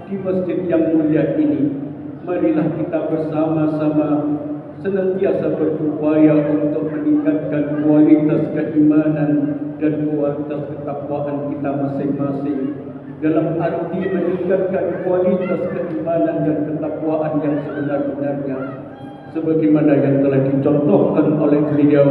di masjid yang mulia ini, marilah kita bersama-sama senantiasa berupaya untuk meningkatkan kualitas keimanan dan kualitas ketakwaan kita masing-masing. Dalam arti meningkatkan kualitas keimanan dan ketakwaan yang sebenar-benarnya, sebagaimana yang telah dicontohkan oleh beliau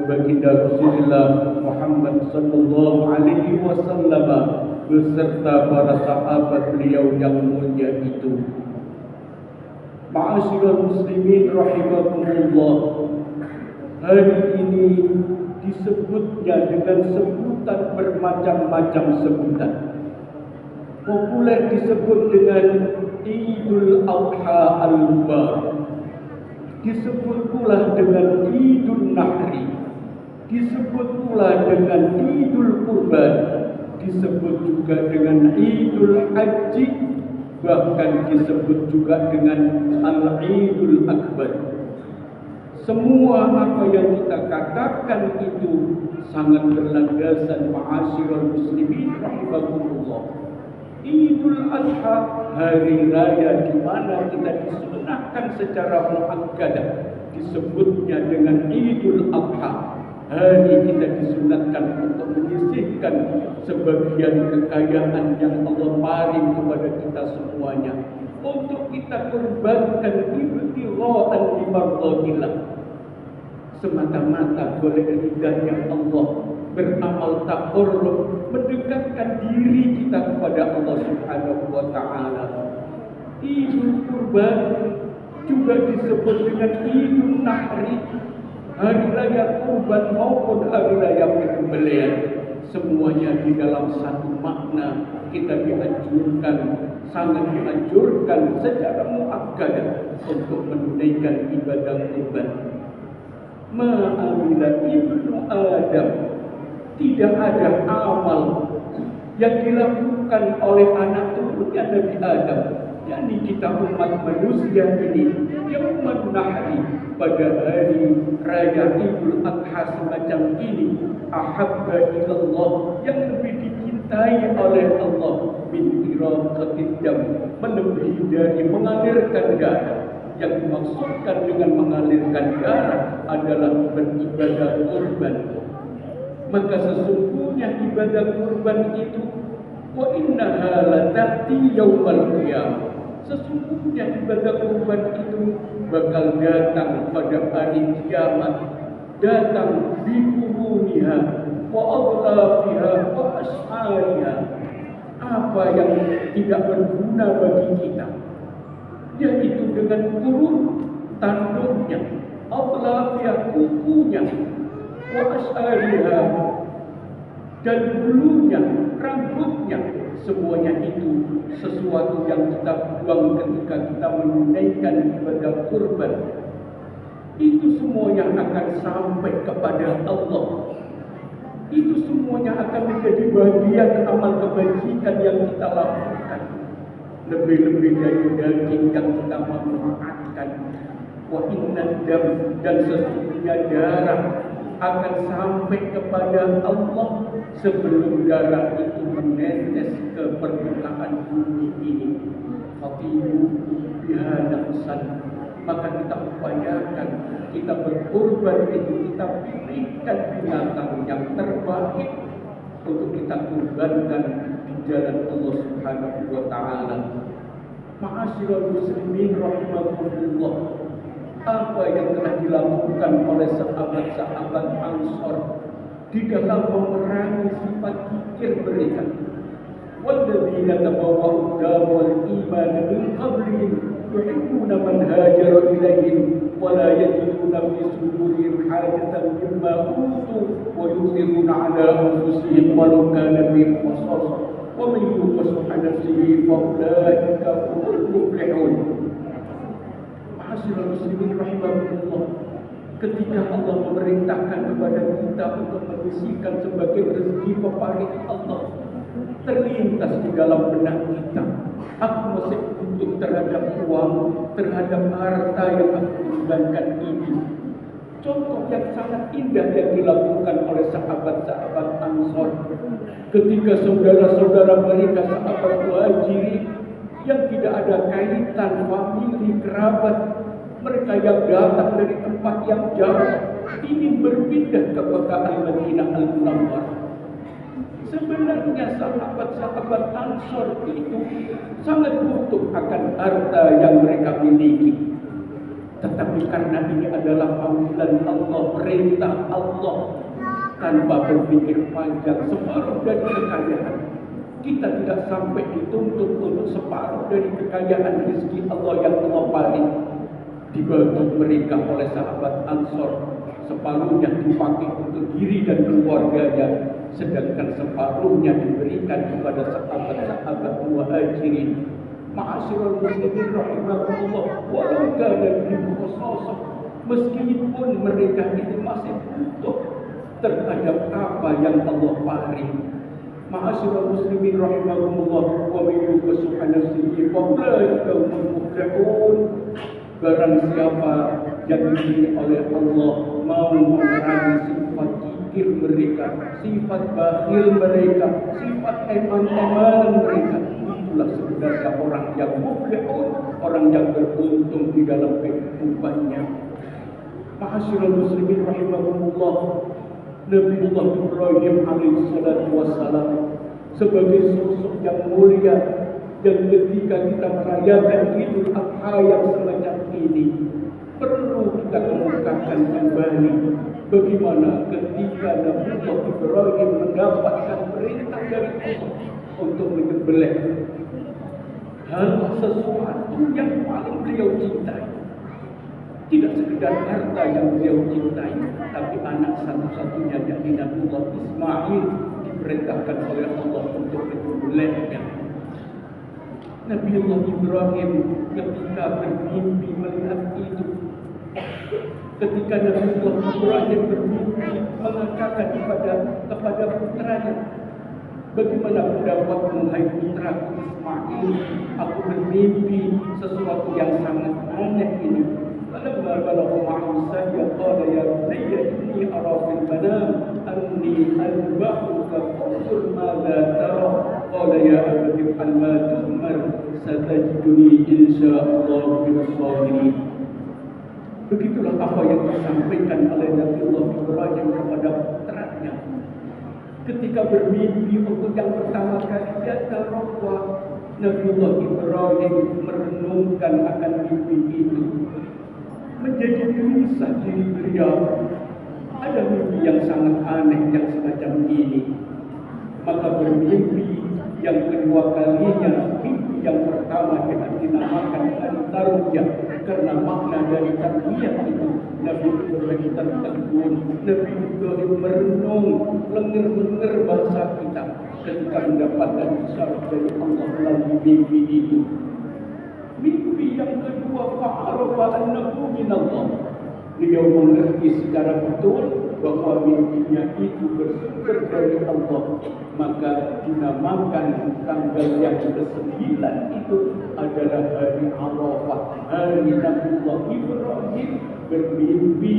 baginda Rasulullah Muhammad sallallahu alaihi wasallam beserta para sahabat beliau yang mulia itu. Ma'asyiral muslimin rahimakumullah, hari ini disebutnya dengan sebutan bermacam-macam sebutan. Populer disebut dengan Idul Adha Al-Mubarak, disebut pula dengan Idul Nahri, disebut pula dengan Idul Kurban, disebut juga dengan Idul Haji, bahkan disebut juga dengan Al-Idul Akbar. Semua apa yang kita katakan itu sangat berlandasan ma'asyiral muslimin rahimakumullah. Idul Adha, hari raya di mana kita disunahkan secara muakkadah, disebutnya dengan Idul Adha. Hari kita disunahkan untuk menyisihkan sebagian kekayaan yang Allah paring kepada kita semuanya, untuk kita kurbankan ibtigha'an li mardhatillah, semata-mata oleh ridhanya Allah, beramal taqarrub, mendekatkan diri kita kepada Allah Subhanahu wa taala. Idul Kurban juga disebut dengan Idul Nahri, hari raya kurban maupun hari raya penyembelihan. Semuanya di dalam satu makna kita dianjurkan, sangat dianjurkan secara muakkadah untuk menunaikan ibadah kurban. Ma'amila ibnu Adam, tidak ada amal yang dilakukan oleh anak turunnya Nabi Adam, yakni kita umat manusia ini, yang umat Nahri, pada hari raya Idul Adha semacam ini, ahabba ilallah, yang lebih dicintai oleh Allah, min iraqatid dam, melebihi dari mengalirkan darah. Yang dimaksudkan dengan mengalirkan darah adalah beribadah kurban. Maka sesungguhnya ibadah kurban itu, wa innaha latati yaumal qiyamah, sesungguhnya ibadah kurban itu bakal datang pada hari kiamat, datang biquruniha wa adlafiha wa ashariha. Apa yang tidak berguna bagi kita, yaitu dengan kurun tanduknya, adlafiha kukunya, wa ashariha dan bulunya, rambutnya, semuanya itu sesuatu yang kita buang ketika kita menunaikan ibadah kurban. Itu semuanya akan sampai kepada Allah. Itu semuanya akan menjadi bagian amal kebajikan yang kita lakukan. Lebih-lebih dari daging yang kita manfaatkan. Wa inna dam, dan sesungguhnya darah akan sampai kepada Allah sebelum darah itu menetes ke permukaan bumi ini. Fatihu biha nafsan, maka kita upayakan, kita berkorban itu, kita pilihkan binatang yang terbaik untuk kita kurbankan di jalan Allah Subhanahu wa taala. Ma'asyiral muslimin rahimakumullah, apa yang telah dilakukan oleh sahabat-sahabat Ansor di dalam memerangi sifat kikir mereka. Walladzina tabawwa'u ad-dar wal iman min qablihim yuhibbuna man hajara ilaihim wa la yajiduna fi sudurihim hajatan mimma utu wa yusiruna 'ala anfusihim walau kana bihim khasasah wa man yuqa shuhha nafsihi fa ulaika humul muflihun. Ma'asyiral muslimin rahimakumullah, ketika Allah memerintahkan kepada kita untuk menyisihkan sebagai rezeki peparing Allah, terlintas di dalam benak kita, aku masih butuh terhadap uang, terhadap harta yang aku kurbankan ini. Contoh yang sangat indah yang dilakukan oleh sahabat-sahabat Ansor ketika saudara-saudara mereka sahabat Muhajirin yang tidak ada kaitan famili kerabat, mereka yang datang dari tempat yang jauh ingin berpindah ke kota Al-Madinah Al-Munawwarah. Sebenarnya sahabat-sahabat Ansor itu sangat butuh akan harta yang mereka miliki. Tetapi karena ini adalah panggilan Allah, perintah Allah, tanpa berpikir panjang, separuh dari kekayaan kita tidak sampai dituntut untuk separuh dari kekayaan rezeki Allah yang Allah paling dibagi mereka oleh sahabat Ansor. Separuhnya dipakai untuk diri dan keluarganya, sedangkan separuhnya diberikan kepada sahabat-sahabat Muhajirin. Ma'asyiral muslimin rahimakumullah, walau kana bihim khasasah, meskipun mereka itu masih butuh terhadap apa yang Allah paring. Ma'asyiral muslimin rahimakumullah, wa may yuqassuha nafsihi fa ulaika humul muflihun. Barang siapa yang diberi oleh Allah mau memerangi sifat kikir mereka, sifat bakhil mereka, sifat eman-emanan mereka, itulah sebenarnya orang yang muflihun, orang yang beruntung di dalam kehidupannya. Ma'asyiral muslimin rahimahumullah, Nabiullah Ibrahim alaihi salatu wassalam sebagai sosok yang mulia, yang ketika kita merayakan Idul Adha yang semacam ini perlu kita kemukakan kembali bagaimana ketika Nabiullah Ibrahim mendapatkan perintah dari Allah untuk menyembelih hal sesuatu yang paling beliau cintai. Tidak sekedar harta yang beliau cintai, tapi anak satu-satunya yakni Nabiullah Ismail diperintahkan oleh Allah untuk menyembelihnya. Nabiullah Ibrahim ketika bermimpi melihat itu, ketika Nabiullah Ibrahim bermimpi mengatakan kepada putranya, bagaimana pendapatmu hai putraku Ismail? Aku bermimpi sesuatu yang sangat aneh ini. Falamma balagha ma'ahu sa'ya qala ya bunayya inni ara fil manam anni adbahuka fanzur madza tara. Qala ya abati if'al ma tu'mar satajiduni insyaallah minas sabirin. Begitulah apa yang disampaikan oleh Nabiullah Ibrahim kepada putranya. Ketika bermimpi untuk yang pertama kali dia tarawah, Nabiullah Ibrahim merenungkan akan mimpi itu. Menjadi gelisah diri beliau. Ada mimpi yang sangat aneh yang semacam ini. Maka bermimpi yang kedua kalinya, mimpi yang pertama yang dinamakan Tarwiyah, karena makna dari Tarwiyah itu Nabi Ibrahim tertegun, Nabi Ibrahim merenung, lengar-lengar bahasa kita ketika mendapatkan isyarat dari Allah melalui mimpi itu. Mimpi yang kedua, fa'arafa annahu minallah. Beliau mengerti secara betul bahwa mimpinya itu bersumber dari Allah. Maka dinamakan tanggal yang ke-9 itu adalah hari Arafah, hari Nabiullah Ibrahim bermimpi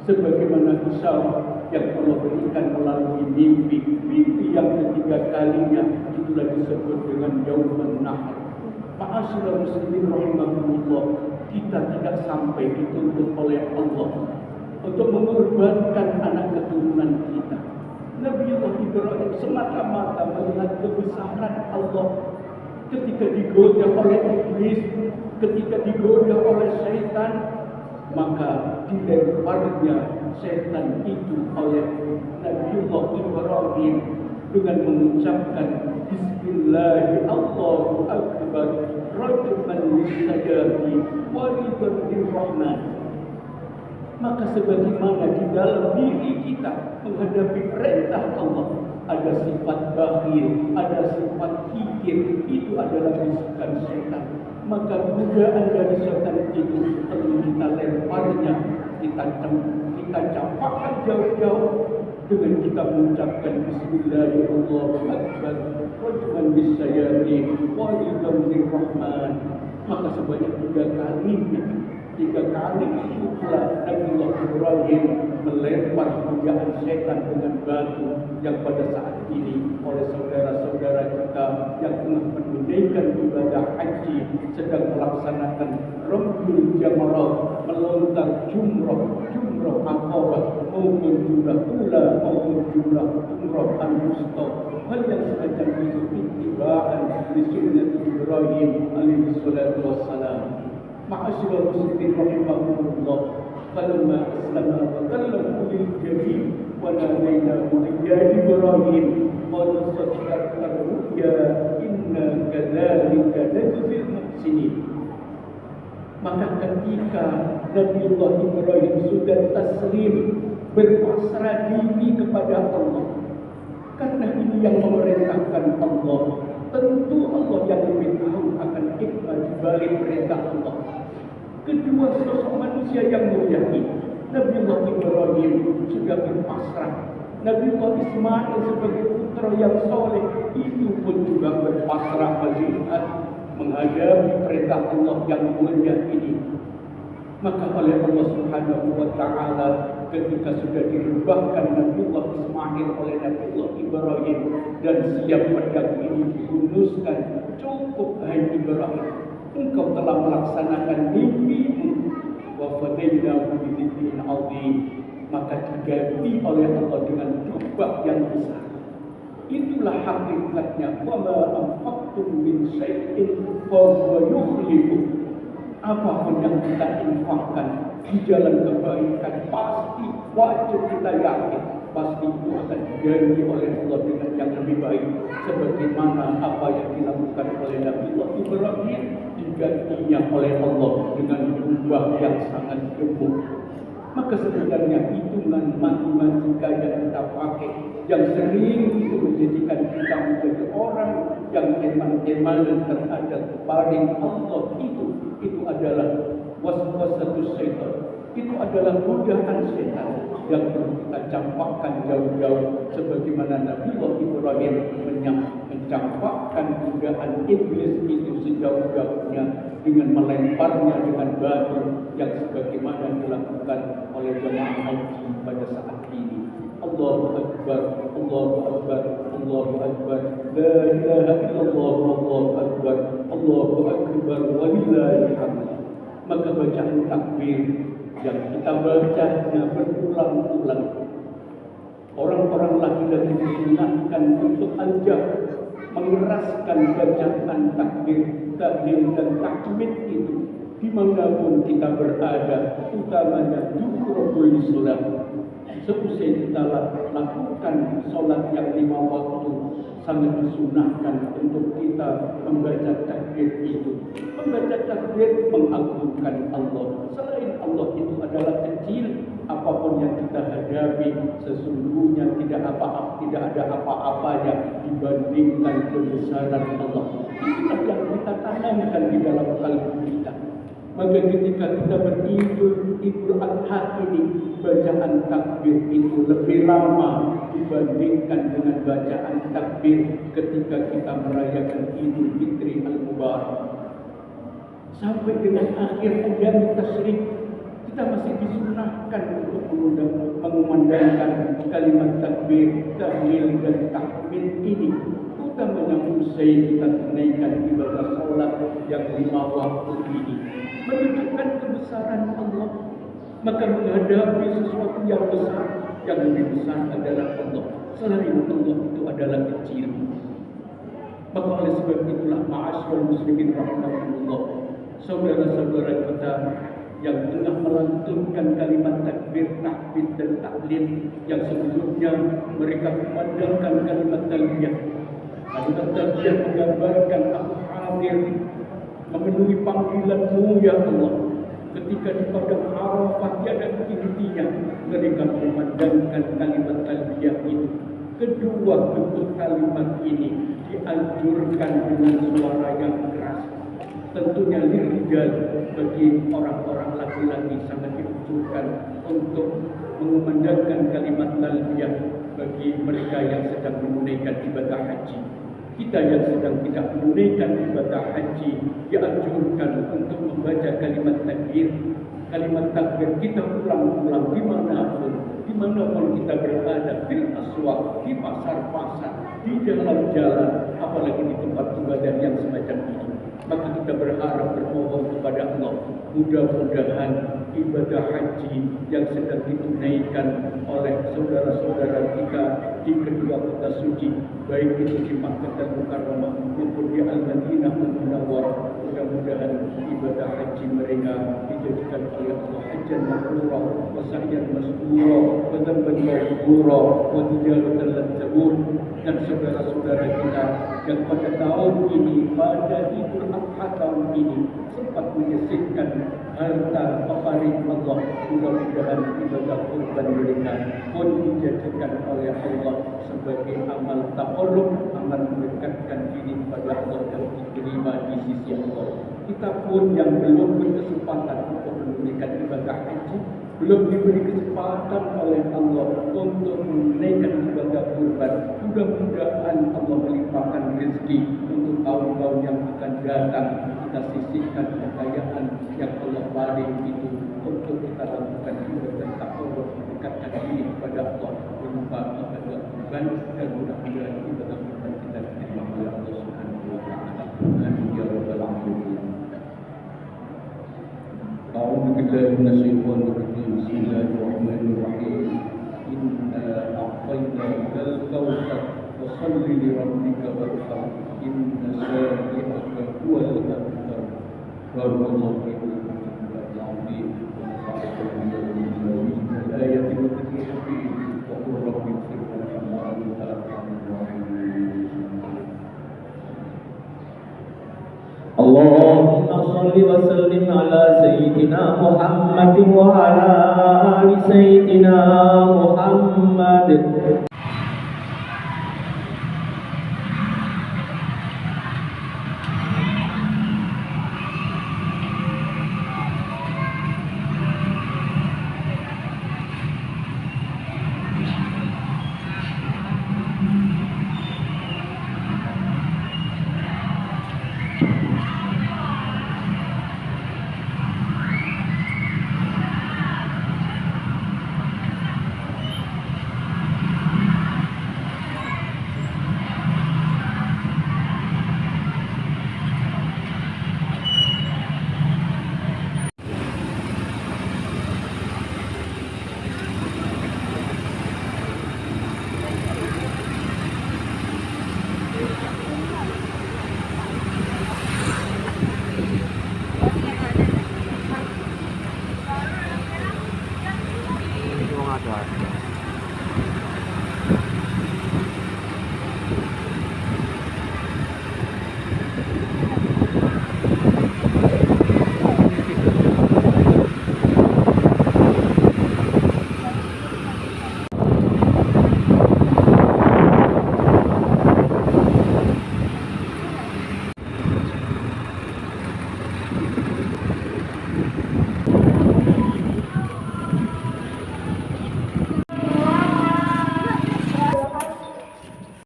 sebagaimana isyarat yang Allah berikan melalui mimpi. Mimpi yang ketiga kalinya itulah disebut dengan Yaumun Nahr. Ma'asyiral muslimin rahimahumullah, kita tidak sampai dituntut oleh Allah untuk mengorbankan anak keturunan kita. Nabiullah Ibrahim semata-mata melihat kebesaran Allah ketika digoda oleh iblis, ketika digoda oleh syaitan, maka dilemparnya syaitan itu oleh Nabiullah Ibrahim dengan mengucapkan Bismillah Allahu Akbar rajman lisayabi waridan lirrahman. Maka sebagaimana di dalam diri kita menghadapi perintah Allah ada sifat bakhil, ada sifat kikir, itu adalah bisikan syaitan. Maka godaan dari syaitan itu perlu kita lemparnya, kita campakkan jauh-jauh dengan kita mengucapkan Bismillahirrahmanirrahim rajman bisayatin wa lidhamir rahman, maka sebanyak 3 kalinya 3 kali itulah Nabiullah Ibrahim melempar godaan setan dengan batu yang pada saat ini oleh saudara-saudara kita yang tengah menunaikan ibadah haji sedang melaksanakan Ramyul Jamarat, melontar jumrah Aqabah maupun jumrah ula maupun jumrah umrah al-wusta. Hal yang semacam itu ittiba'an li sunnah Ibrahim alaihi salatu wassalam. Ma'asyiral muslimin rahimahumullah, falamma aslama wa kallamu bil jami' wa nadainahu ya Ibrahim qad saddaqta ru'ya inna kadzalika najzil muhsinin. Maka ketika Nabiullah Ibrahim sudah taslim, berpasrah diri kepada Allah, karena ini yang memerintahkan Allah, tentu Allah yang lebih tahu akan hikmah di balik perintah Allah. Kedua sosok manusia yang mulia ini, Nabiullah Ibrahim sudah berpasrah. Nabiullah Ismail sebagai putra yang soleh itu pun juga berpasrah melihat menghadapi perintah Allah yang mulia ini. Maka oleh Allah Subhanahu wa taala ketika sudah dirubahkan Nabiullah Ismail oleh Nabiullah Ibrahim dan siap pedang ini dihunuskan, cukup hai Ibrahim, engkau telah melaksanakan mimpimu, wa fadainahu bidzikrin azim, maka diganti oleh Allah dengan jubah yang besar. Itulah hakikatnya, wa ma anfaqtum min syai'in fa huwa yukhlifu. Apapun yang kita infakkan di jalan kebaikan, pasti wajib kita yakin pasti itu akan diganti oleh Allah dengan yang lebih baik, sebagaimana apa yang dilakukan oleh Nabiullah Ibrahim digantinya oleh Allah dengan jumlah yang sangat gemuk. Maka sebenarnya hitungan matematika yang kita pakai, yang sering itu menjadikan kita menjadi orang yang eman-emanan terhadap paling Allah, itu adalah waswasatus syaitan. Itu adalah godaan setan yang perlu kita campakkan jauh-jauh, sebagaimana Nabiullah Ibrahim mencampakkan godaan iblis itu sejauh-jauhnya dengan melemparnya dengan batu yang sebagaimana dilakukan oleh jemaah haji pada saat ini. Allahu Akbar, Allahu Akbar, Allahu Akbar, la ilaha illallah, Allahu Akbar, Allahu Akbar, walillahil hamd. Maka bacaan takbir yang kita bacanya berulang-ulang, orang-orang laki-laki disunahkan untuk ajak mengeraskan bacaan takbir, tahlil dan tahmid itu dimanapun kita berada, utamanya di rukun salat. Seusai kita lakukan sholat yang 5 waktu, sangat disunahkan untuk kita membaca takbir itu. Membaca takbir mengagungkan Allah. Selain Allah itu adalah kecil, apapun yang kita hadapi sesungguhnya tidak ada apa-apanya dibandingkan kebesaran Allah. Itulah yang kita tanamkan di dalam kalbu kita. Maka ketika kita Idul Adha ini, bacaan takbir itu lebih lama dibandingkan dengan bacaan takbir ketika kita merayakan Idul Fitri Al-Mubarak. Sampai dengan akhir ayam tasyrik, kita masih disunahkan untuk mengumandangkan kalimat takbir, tahlil dan tahmid ini. Utamanya usai kita tunaikan ibadah sholat yang 5 waktu ini, menunjukkan kebesaran Allah. Maka menghadapi sesuatu yang besar, yang lebih besar adalah Allah. Selain Allah itu adalah kecil. Maka oleh sebab itulah ma'asyiral muslimin rahimahumullah, saudara-saudara kita yang tengah melantunkan kalimat takbir, tahmid dan tahlil yang sebelumnya mereka memandangkan kalimat talbiyah. Kalimat talbiyah menggambarkan aku hadir memenuhi panggilan-Mu ya Allah. Ketika di padang Arafah tiada intinya, mereka memandangkan kalimat talbiyah itu. Kedua bentuk kalimat ini dianjurkan dengan suara yang keras. Tentunya lirijal, bagi orang-orang laki-laki sangat dianjurkan untuk mengumandangkan kalimat talbiyah. bagi mereka yang sedang menunaikan ibadah haji. Kita yang sedang tidak menunaikan ibadah haji dianjurkan untuk membaca kalimat takbir. Kalimat takbir kita ulang-ulang dimanapun kita berada, di aswaq, di pasar-pasar, di jalan-jalan, apalagi di tempat ibadah yang semacam ini. Maka kita berharap bermohon kepada Allah, mudah-mudahan ibadah haji yang sedang ditunaikan oleh saudara-saudara kita di kedua kota suci, baik itu di Makkah Mukarramah maupun di Al-Madinah Munawwarah, mudah-mudahan ibadah haji mereka dijadikan oleh Allah hajjan mabrurah wa sa'yan masrurah wa dhanban maghfurah wa tijaratan lan tabur. Dan saudara-saudara kita yang pada tahun ini, pada Idul Adha tahun ini sempat menyisihkan harta peparing Allah, mudah-mudahan ibadah kurban mereka pun dijadikan oleh Allah sebagai amal taqarrub, amal mendekatkan diri kepada Allah dan diterima di sisi Allah. Kita pun yang belum berkesempatan untuk menunaikan ibadah haji, belum diberi kesempatan oleh Allah untuk menunaikan ibadah kurban, mudah-mudahan Allah melimpahkan rezeki untuk tahun-tahun yang akan datang. Kita sisihkan kekayaan yang Allah paling itu untuk kita lakukan ibadah taqarrub, mendekatkan diri kepada Allah berupa ibadah kurban, dan mudah-mudahan ibadah kurban kita diterima oleh Allah Subhanahu wa taala. Amin ya rabbal alamin. A'udzu billahi minasyaitonir rajim. Bismillahirrahmanirrahim. Inna a'tainakal kautsar fasholli li rabbika wanhar. Inna shani'aka huwal abtar. Barakallahu fiikum wa ta'ala wa nafa'ana ayati wa tadhkiri wa qur rabbi ighfir warhamna anta arhamur rahimin. Allahumma shalli wa sallim ala sayyidina Muhammad wa ala ali sayyidina Muhammad.